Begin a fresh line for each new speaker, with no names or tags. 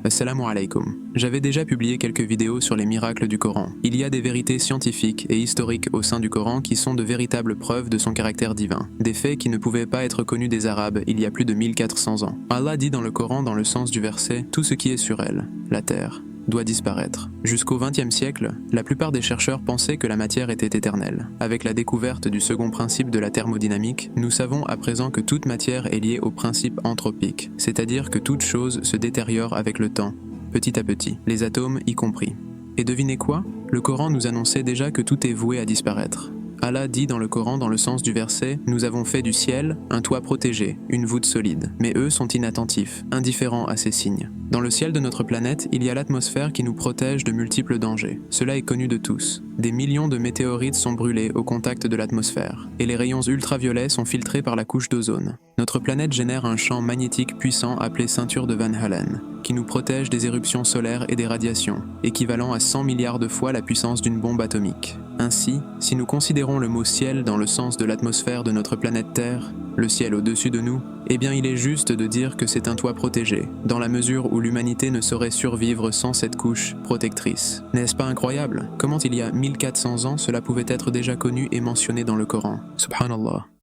Assalamu alaikum. J'avais déjà publié quelques vidéos sur les miracles du Coran. Il y a des vérités scientifiques et historiques au sein du Coran qui sont de véritables preuves de son caractère divin. Des faits qui ne pouvaient pas être connus des Arabes il y a plus de 1400 ans. Allah dit dans le Coran, dans le sens du verset, « Tout ce qui est sur elle, la terre, doit disparaître ». Jusqu'au XXe siècle, la plupart des chercheurs pensaient que la matière était éternelle. Avec la découverte du second principe de la thermodynamique, nous savons à présent que toute matière est liée au principe anthropique, c'est-à-dire que toute chose se détériore avec le temps, petit à petit, les atomes y compris. Et devinez quoi? Le Coran nous annonçait déjà que tout est voué à disparaître. Allah dit dans le Coran, dans le sens du verset, « Nous avons fait du ciel un toit protégé, une voûte solide. » Mais eux sont inattentifs, indifférents à ces signes. Dans le ciel de notre planète, il y a l'atmosphère qui nous protège de multiples dangers. Cela est connu de tous. Des millions de météorites sont brûlés au contact de l'atmosphère, et les rayons ultraviolets sont filtrés par la couche d'ozone. Notre planète génère un champ magnétique puissant appelé ceinture de Van Allen, qui nous protège des éruptions solaires et des radiations, équivalent à 100 milliards de fois la puissance d'une bombe atomique. Ainsi, si nous considérons le mot ciel dans le sens de l'atmosphère de notre planète Terre, le ciel au-dessus de nous, eh bien il est juste de dire que c'est un toit protégé, dans la mesure où l'humanité ne saurait survivre sans cette couche protectrice. N'est-ce pas incroyable? Comment il y a 1400 ans cela pouvait être déjà connu et mentionné dans le Coran? Subhanallah.